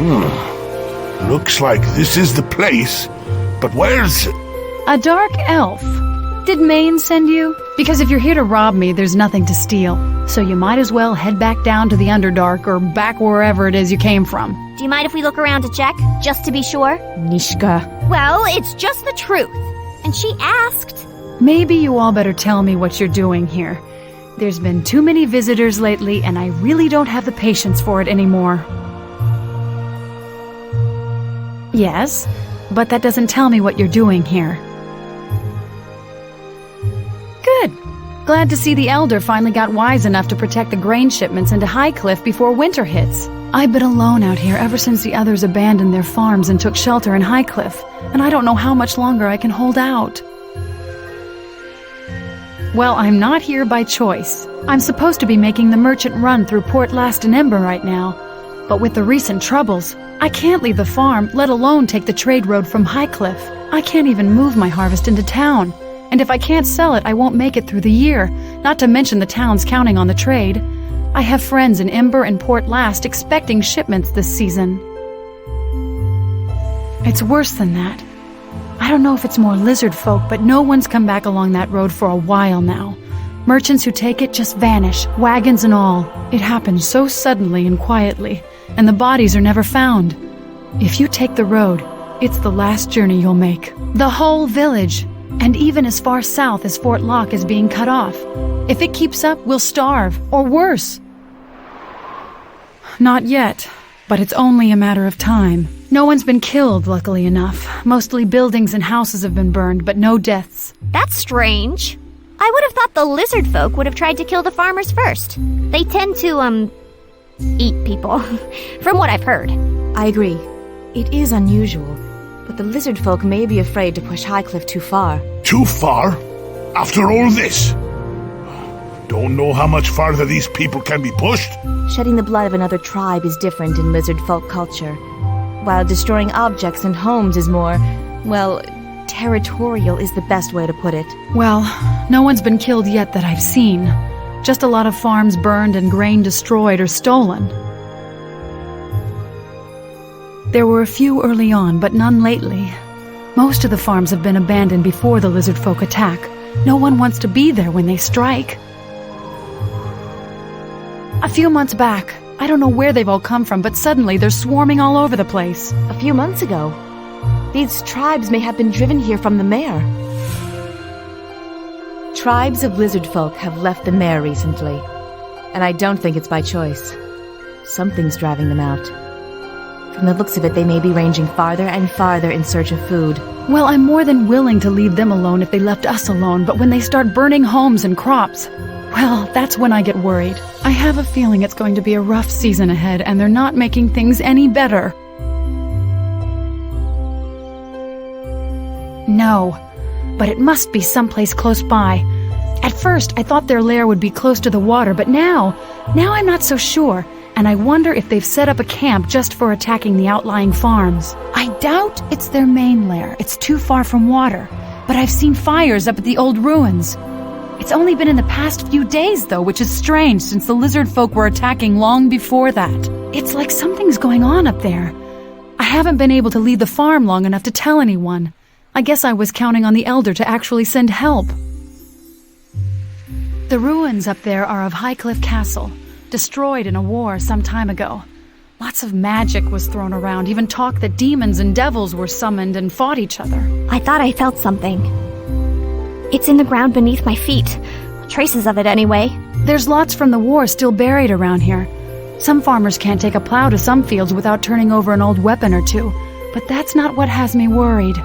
Looks like this is the place, but where's... A dark elf. Did Maine send you? Because if you're here to rob me, there's nothing to steal. So you might as well head back down to the Underdark or back wherever it is you came from. Do you mind if we look around to check, just to be sure? Nishka. Well, it's just the truth. And she asked. Maybe you all better tell me what you're doing here. There's been too many visitors lately, and I really don't have the patience for it anymore. Yes, but that doesn't tell me what you're doing here. Good. Glad to see the Elder finally got wise enough to protect the grain shipments into Highcliff before winter hits. I've been alone out here ever since the others abandoned their farms and took shelter in Highcliff, and I don't know how much longer I can hold out. Well, I'm not here by choice. I'm supposed to be making the merchant run through Port Last and Ember right now, but with the recent troubles, I can't leave the farm, let alone take the trade road from Highcliff. I can't even move my harvest into town. And if I can't sell it, I won't make it through the year, not to mention the town's counting on the trade. I have friends in Ember and Port Last expecting shipments this season. It's worse than that. I don't know if it's more lizard folk, but no one's come back along that road for a while now. Merchants who take it just vanish, wagons and all. It happens so suddenly and quietly, and the bodies are never found. If you take the road, it's the last journey you'll make. The whole village, and even as far south as Fort Locke, is being cut off. If it keeps up, we'll starve, or worse. Not yet, but it's only a matter of time. No one's been killed, luckily enough. Mostly buildings and houses have been burned, but no deaths. That's strange. I would have thought the lizard folk would have tried to kill the farmers first. They tend to, eat people, from what I've heard. I agree. It is unusual, but the lizard folk may be afraid to push Highcliff too far. Too far? After all this? Don't know how much farther these people can be pushed. Shedding the blood of another tribe is different in lizard folk culture, while destroying objects and homes is more, well, territorial is the best way to put it. Well, no one's been killed yet that I've seen. Just a lot of farms burned and grain destroyed or stolen. There were a few early on, but none lately. Most of the farms have been abandoned before the lizard folk attack. No one wants to be there when they strike. A few months back, I don't know where they've all come from, but suddenly they're swarming all over the place. A few months ago, these tribes may have been driven here from the mare. Tribes of lizard folk have left the mare recently, and I don't think it's by choice. Something's driving them out. From the looks of it, they may be ranging farther and farther in search of food. Well, I'm more than willing to leave them alone if they left us alone, but when they start burning homes and crops, well, that's when I get worried. I have a feeling it's going to be a rough season ahead, and they're not making things any better. No, but it must be someplace close by. At first, I thought their lair would be close to the water, but now I'm not so sure, and I wonder if they've set up a camp just for attacking the outlying farms. I doubt it's their main lair. It's too far from water, but I've seen fires up at the old ruins. It's only been in the past few days, though, which is strange since the lizard folk were attacking long before that. It's like something's going on up there. I haven't been able to leave the farm long enough to tell anyone. I guess I was counting on the Elder to actually send help. The ruins up there are of Highcliff Castle, destroyed in a war some time ago. Lots of magic was thrown around, even talk that demons and devils were summoned and fought each other. I thought I felt something. It's in the ground beneath my feet. Traces of it, anyway. There's lots from the war still buried around here. Some farmers can't take a plow to some fields without turning over an old weapon or two, but that's not what has me worried.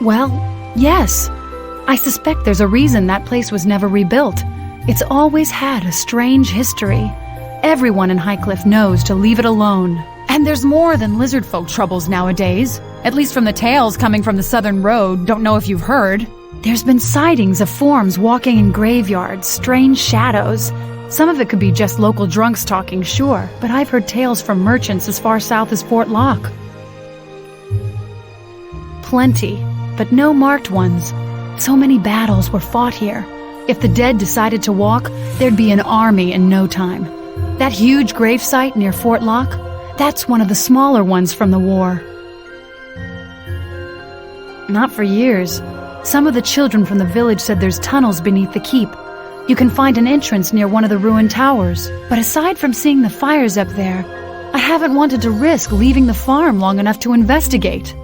Well, yes. I suspect there's a reason that place was never rebuilt. It's always had a strange history. Everyone in Highcliff knows to leave it alone. And there's more than lizard folk troubles nowadays. At least from the tales coming from the southern road. Don't know if you've heard. There's been sightings of forms walking in graveyards, strange shadows. Some of it could be just local drunks talking, sure, but I've heard tales from merchants as far south as Fort Locke. Plenty, but no marked ones. So many battles were fought here. If the dead decided to walk, there'd be an army in no time. That huge gravesite near Fort Locke? That's one of the smaller ones from the war. Not for years. Some of the children from the village said there's tunnels beneath the keep. You can find an entrance near one of the ruined towers. But aside from seeing the fires up there, I haven't wanted to risk leaving the farm long enough to investigate.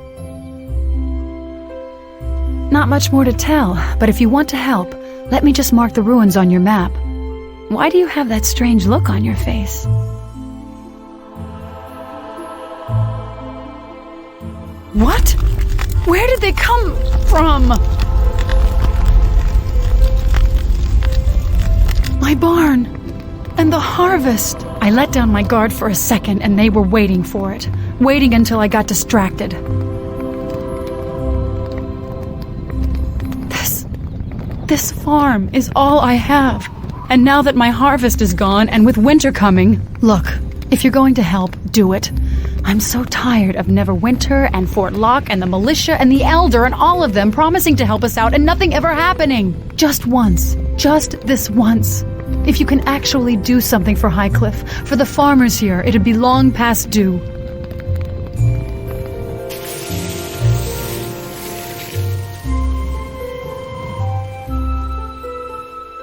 Not much more to tell, but if you want to help, let me just mark the ruins on your map. Why do you have that strange look on your face? What? Where did they come from? My barn. And the harvest. I let down my guard for a second and they were waiting for it. Waiting until I got distracted. This farm is all I have. And now that my harvest is gone and with winter coming, look, if you're going to help, do it. I'm so tired of Neverwinter and Fort Locke and the militia and the Elder and all of them promising to help us out and nothing ever happening. Just once. Just this once. If you can actually do something for Highcliff, for the farmers here, it'd be long past due.